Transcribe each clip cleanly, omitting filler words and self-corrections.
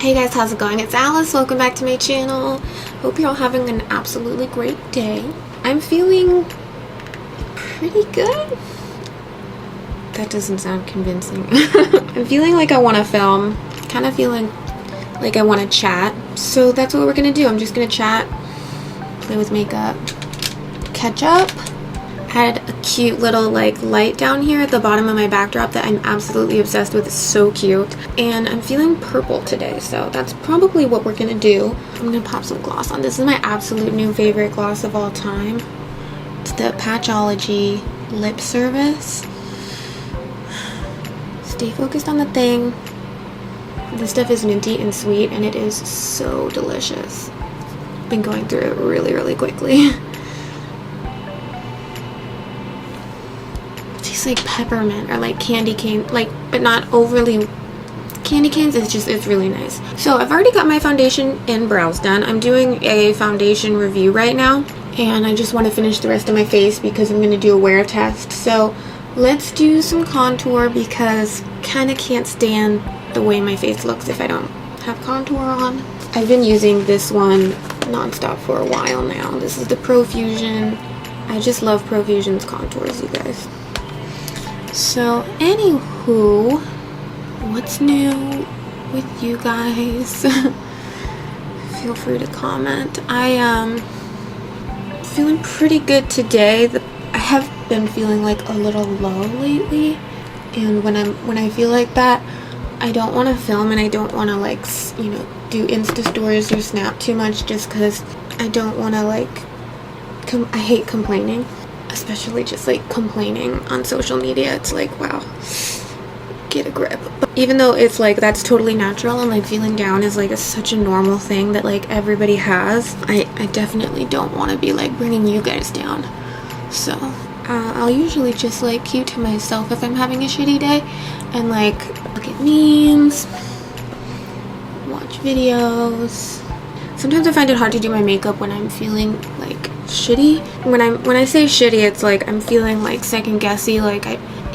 Hey guys, how's it going? It's Alice. Welcome back to my channel. Hope you're all having an absolutely great day. I'm feeling pretty good. That doesn't sound convincing. I'm feeling like I want to film. Kind of feeling like I want to chat. So that's what we're going to do. I'm just going to chat, play with makeup, catch up. Had a cute little like light down here at the bottom of my backdrop that I'm absolutely obsessed with. It's so cute, and I'm feeling purple today, so that's probably what we're gonna do. I'm gonna pop some gloss on. This is my absolute new favorite gloss of all time. It's the Patchology Lip Service. Stay focused on the thing. This stuff is minty and sweet, and it is so delicious. Been going through it really quickly. Like peppermint or like candy cane, like, but not overly candy canes. It's really nice. So I've already got my foundation and brows done. I'm doing a foundation review right now, and I just want to finish the rest of my face because I'm going to do a wear test. So let's do some contour because kind of can't stand the way my face looks if I don't have contour on. I've been using this one nonstop for a while now. This is the Profusion. I just love Profusion's contours, you guys. So, anywho, what's new with you guys? Feel free to comment. I am feeling pretty good today. I have been feeling like a little low lately, and when I feel like that, I don't want to film and I don't want to like, you know, do Insta stories or snap too much just because I don't want to like, I hate complaining. Especially just like complaining on social media. It's like, wow, get a grip. But even though it's like that's totally natural and like feeling down is like such a normal thing that like everybody has, I definitely don't want to be like bringing you guys down. So I'll usually just like keep to myself if I'm having a shitty day and like look at memes, watch videos. Sometimes I find it hard to do my makeup when I'm feeling like shitty. When I say shitty, it's like I'm feeling like second guessy, like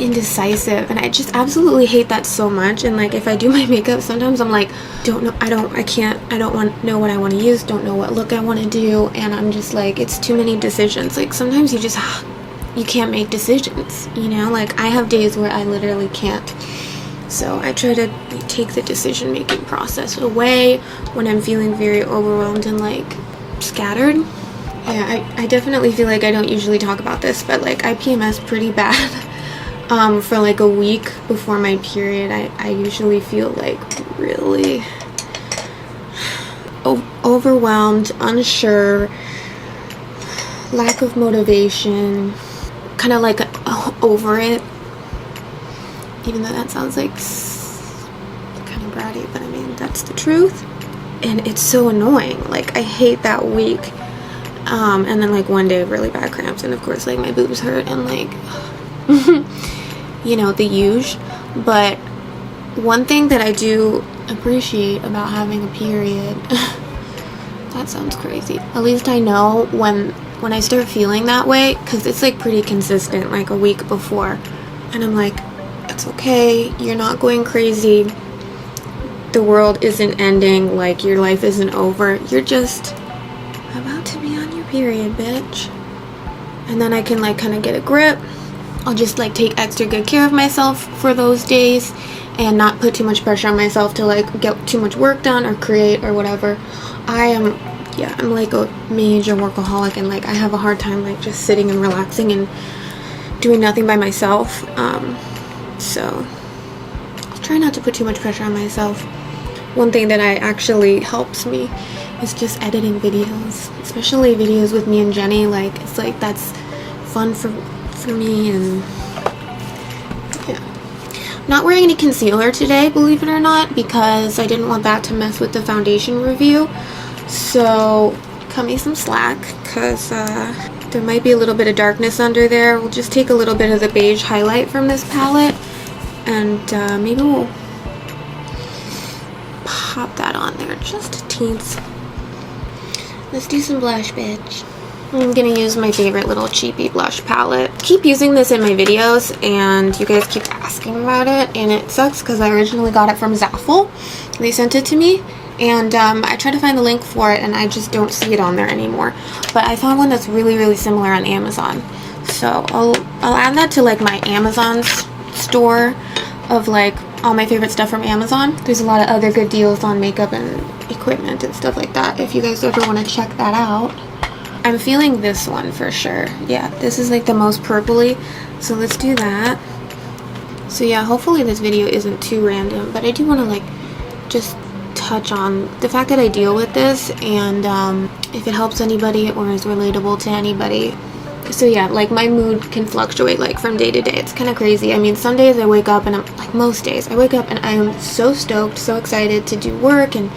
indecisive, and I just absolutely hate that so much. And like if I do my makeup, sometimes I'm like, don't know, I don't want know what I want to use, don't know what look I want to do, and I'm just like, it's too many decisions. Like sometimes you can't make decisions, you know, like I have days where I literally can't. So I try to take the decision making process away when I'm feeling very overwhelmed and like scattered. Yeah, I definitely feel like I don't usually talk about this, but like I PMS pretty bad. For like a week before my period, I usually feel like really overwhelmed, unsure, lack of motivation, kind of like over it. Even though that sounds like kind of bratty, but I mean, that's the truth. And it's so annoying. Like, I hate that week. And then, like, one day of really bad cramps. And, of course, like, my boobs hurt and, like, you know, the usual. But one thing that I do appreciate about having a period, that sounds crazy. At least I know when I start feeling that way, because it's, like, pretty consistent, like, a week before. And I'm like, it's okay, you're not going crazy, the world isn't ending, like your life isn't over, you're just about to be on your period, bitch. And then I can like kind of get a grip. I'll just like take extra good care of myself for those days and not put too much pressure on myself to like get too much work done or create or whatever. I'm like a major workaholic, and like I have a hard time like just sitting and relaxing and doing nothing by myself. So I'll try not to put too much pressure on myself. One thing that actually helps me is just editing videos, especially videos with me and Jenny. Like it's like that's fun for me. And yeah, I'm not wearing any concealer today, believe it or not, because I didn't want that to mess with the foundation review. So cut me some slack, because there might be a little bit of darkness under there. We'll just take a little bit of the beige highlight from this palette, and maybe we'll pop that on there just a teens. Let's do some blush, bitch. I'm gonna use my favorite little cheapy blush palette. Keep using this in my videos and you guys keep asking about it, and it sucks because I originally got it from Zaful. They sent it to me, and I tried to find the link for it and I just don't see it on there anymore. But I found one that's really, really similar on Amazon. So I'll add that to like my Amazon store of like all my favorite stuff from Amazon. There's a lot of other good deals on makeup and equipment and stuff like that if you guys ever want to check that out. I'm feeling this one for sure. Yeah, this is like the most purpley, so let's do that. So yeah, hopefully this video isn't too random, but I do want to like just touch on the fact that I deal with this, and if it helps anybody or is relatable to anybody. So yeah, like my mood can fluctuate like from day to day. It's kind of crazy. I mean, some days I wake up and I'm like, most days I wake up and I'm so stoked, so excited to do work, and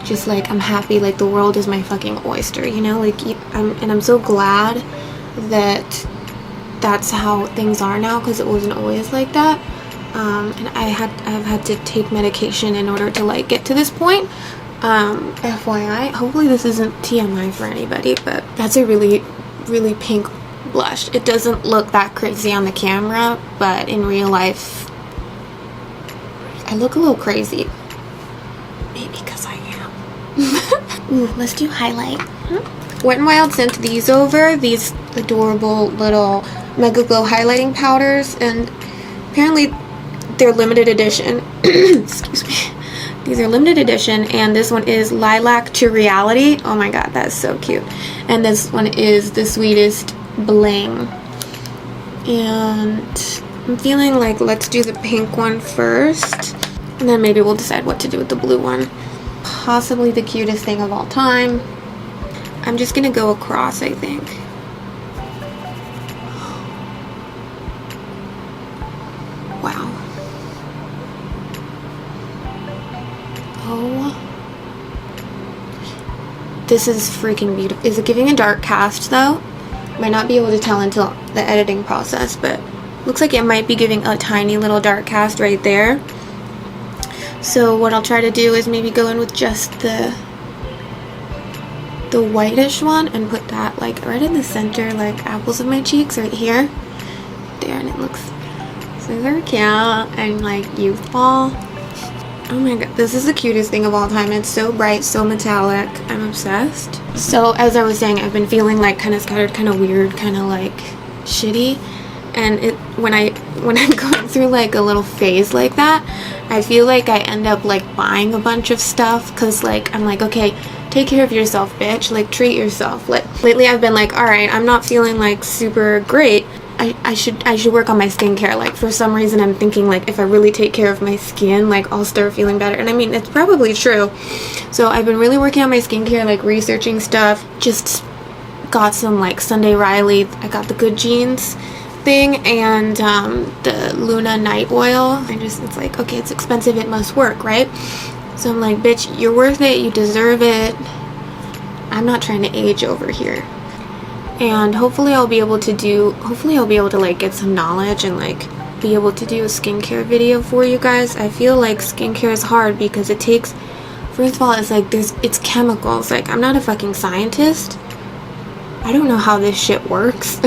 just like I'm happy, like the world is my fucking oyster, you know, like I'm so glad that that's how things are now, because it wasn't always like that. And I've had to take medication in order to like get to this point. FYI, hopefully this isn't TMI for anybody, but that's a really, really pink blush. It doesn't look that crazy on the camera, but in real life I look a little crazy. Maybe because I am. Ooh, let's do highlight. Wet n Wild sent these over, these adorable little Mega Glow highlighting powders, and apparently they're limited edition. Excuse me. These are limited edition, and this one is Lilac to Reality. Oh my god, that's so cute. And this one is The Sweetest Bling. And I'm feeling like let's do the pink one first, and then maybe we'll decide what to do with the blue one. Possibly the cutest thing of all time. I'm just gonna go across, I think. Wow. Oh. This is freaking beautiful. Is it giving a dark cast though? Might not be able to tell until the editing process, but looks like it might be giving a tiny little dark cast right there. So what I'll try to do is maybe go in with just the whitish one and put that like right in the center, like apples of my cheeks right here. There, and it looks super cute and like youthful. Oh my god, this is the cutest thing of all time. It's so bright, so metallic. I'm obsessed. So as I was saying, I've been feeling like kind of scattered, kind of weird, kind of like shitty. And when I'm going through like a little phase like that, I feel like I end up like buying a bunch of stuff, because like I'm like, okay, take care of yourself, bitch, like treat yourself. Like lately I've been like, all right, I'm not feeling like super great. I should work on my skincare. Like for some reason I'm thinking like if I really take care of my skin, like I'll start feeling better. And I mean, it's probably true. So I've been really working on my skincare, like researching stuff. Just got some like Sunday Riley. I got the Good Genes thing and the Luna Night Oil. It's like, okay, it's expensive, it must work, right? So I'm like, bitch, you're worth it, you deserve it. I'm not trying to age over here. And hopefully I'll be able to like get some knowledge and like be able to do a skincare video for you guys. I feel like skincare is hard because it takes, first of all, it's like it's chemicals. Like I'm not a fucking scientist. I don't know how this shit works.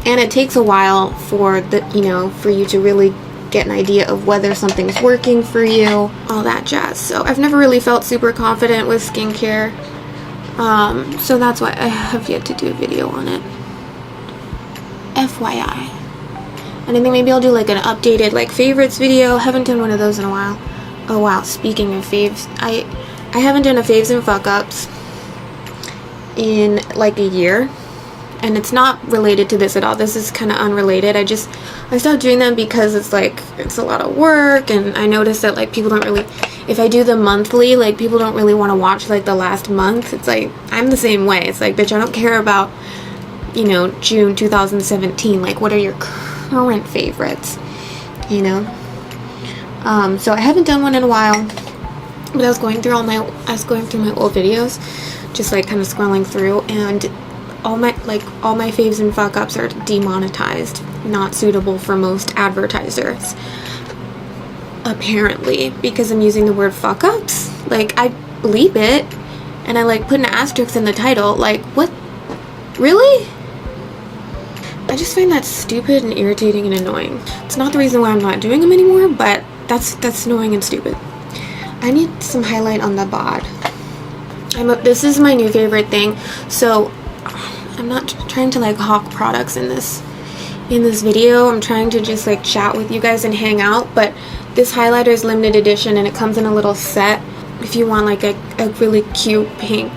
And it takes a while for for you to really get an idea of whether something's working for you, all that jazz. So I've never really felt super confident with skincare. So that's why I have yet to do a video on it. FYI. And I think maybe I'll do like an updated like favorites video. Haven't done one of those in a while. Oh wow, speaking of faves, I haven't done a faves and fuck ups in like a year. And it's not related to this at all. This is kind of unrelated. I stopped doing them because it's like, it's a lot of work, and I noticed that like people don't really, if I do them monthly, like people don't really want to watch like the last month. It's like, I'm the same way. It's like, bitch, I don't care about, June 2017. Like, what are your current favorites, So I haven't done one in a while, but I was going through my old videos, just like kind of scrolling through, and all my faves and fuck ups are demonetized, not suitable for most advertisers, apparently, because I'm using the word fuck ups. Like I bleep it and I like put an asterisk in the title. Like what Really? I just find that stupid and irritating and annoying. It's not the reason why I'm not doing them anymore, but that's annoying and stupid. I need some highlight on the bod. This is my new favorite thing. So I'm not trying to like hawk products in this video. I'm trying to just like chat with you guys and hang out, but this highlighter is limited edition and it comes in a little set if you want like a really cute pink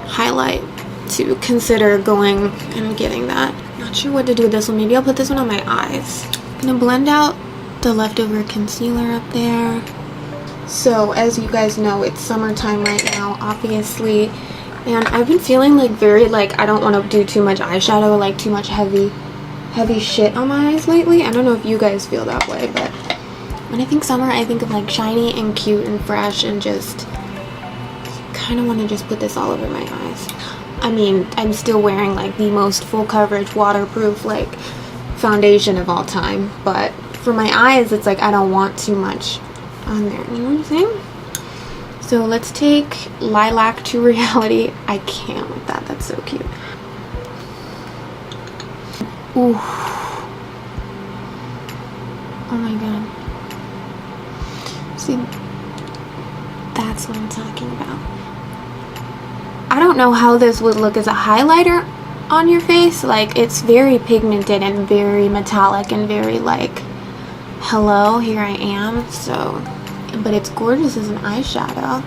highlight to consider going and getting that. Not sure what to do with this one. Maybe I'll put this one on my eyes. I'm gonna blend out the leftover concealer up there. So as you guys know, it's summertime right now, obviously, and I've been feeling like very like I don't want to do too much eyeshadow, like too much heavy shit on my eyes lately. I don't know if you guys feel that way, but when I think summer, I think of like shiny and cute and fresh, and just kind of want to just put this all over my eyes. I mean, I'm still wearing like the most full coverage waterproof like foundation of all time, but for my eyes it's like I don't want too much on there, you know what I'm saying? So let's take Lilac to Reality. I can't with that, that's so cute. Ooh. Oh my god. See, that's what I'm talking about. I don't know how this would look as a highlighter on your face. Like, it's very pigmented and very metallic and very like, hello, here I am. So, but it's gorgeous as an eyeshadow.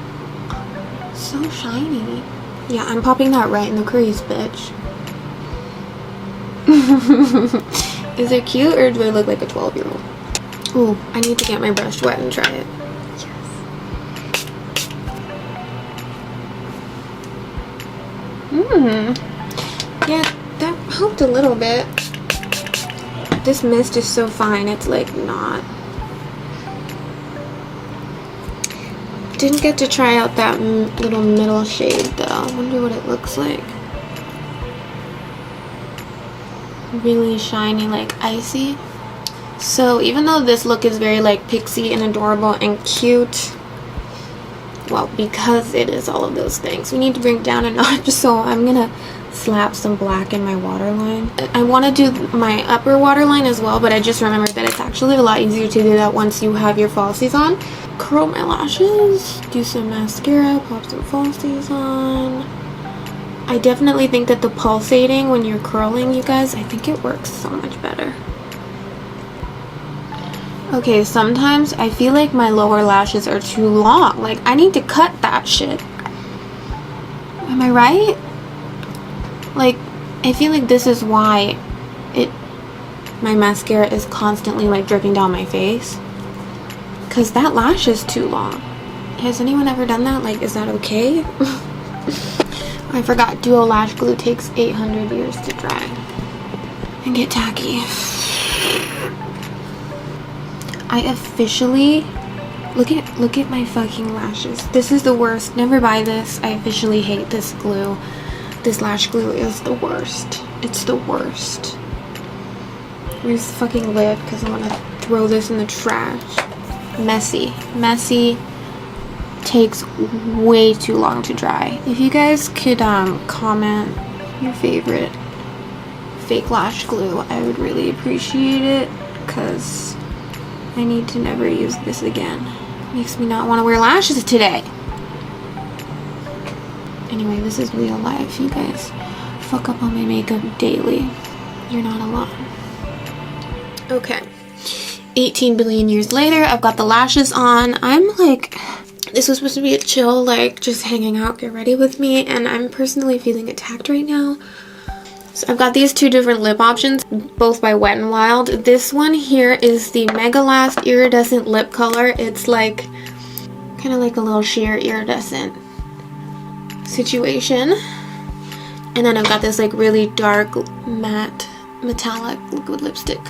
So shiny. Yeah, I'm popping that right in the crease, bitch. Is it cute, or do I look like a 12-year-old? Ooh, I need to get my brush wet and try it. Yeah, that helped a little bit. This mist is so fine, it's like not. Didn't get to try out that little middle shade though. I wonder what it looks like. Really shiny, like icy. So even though this look is very like pixie and adorable and cute, well, because it is all of those things, we need to bring it down a notch. So I'm gonna slap some black in my waterline. I want to do my upper waterline as well, but I just remembered that it's actually a lot easier to do that once you have your falsies on. Curl my lashes, do some mascara, pop some falsies on. I definitely think that the pulsating when you're curling, you guys, I think it works so much better. Okay, sometimes I feel like my lower lashes are too long. Like, I need to cut that shit. Am I right? Like, I feel like this is why my mascara is constantly like dripping down my face. Cause that lash is too long. Has anyone ever done that? Like, is that okay? I forgot, Duo Lash Glue takes 800 years to dry and get tacky. I officially, look at my fucking lashes. This is the worst. Never buy this. I officially hate this glue. This lash glue is the worst. It's the worst. Where's the fucking lid? Because I want to throw this in the trash. Messy. Messy. Takes way too long to dry. If you guys could comment your favorite fake lash glue, I would really appreciate it, because I need to never use this again. Makes me not want to wear lashes today. Anyway, this is real life, you guys. Fuck up on my makeup daily. You're not alone. Okay. 18 billion years later, I've got the lashes on. I'm like, this was supposed to be a chill, like, just hanging out, get ready with me, and I'm personally feeling attacked right now. So I've got these two different lip options, both by Wet n Wild. This one here is the Mega Last Iridescent Lip Color. It's like, kind of like a little sheer iridescent situation. And then I've got this like really dark, matte, metallic liquid lipstick.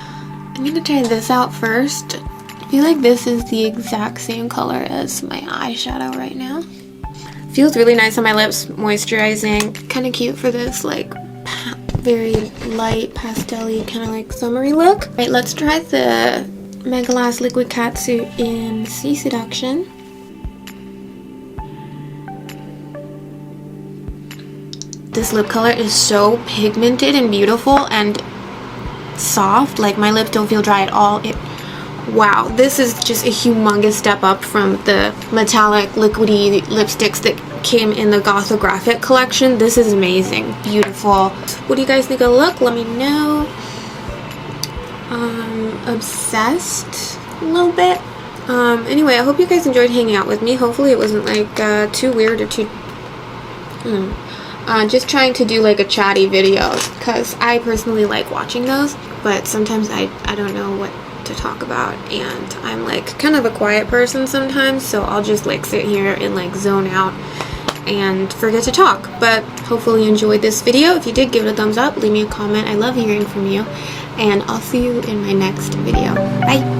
I'm gonna try this out first. I feel like this is the exact same color as my eyeshadow right now. Feels really nice on my lips, moisturizing. Kind of cute for this like very light pastel-y kind of like summery look. Right, let's try the Mega Last Liquid Catsuit in Sea Seduction. This lip color is so pigmented and beautiful and soft. Like, my lips don't feel dry at all. Wow, this is just a humongous step up from the metallic liquidy lipsticks that came in the Gothographic collection. This is amazing. Beautiful. What do you guys think of the look? Let me know. Obsessed a little bit. Anyway, I hope you guys enjoyed hanging out with me. Hopefully it wasn't like too weird or too just trying to do like a chatty video, because I personally like watching those, but sometimes I don't know what to talk about, and I'm like kind of a quiet person sometimes, so I'll just like sit here and like zone out and forget to talk. But hopefully you enjoyed this video. If you did, give it a thumbs up, leave me a comment. I love hearing from you, and I'll see you in my next video. Bye.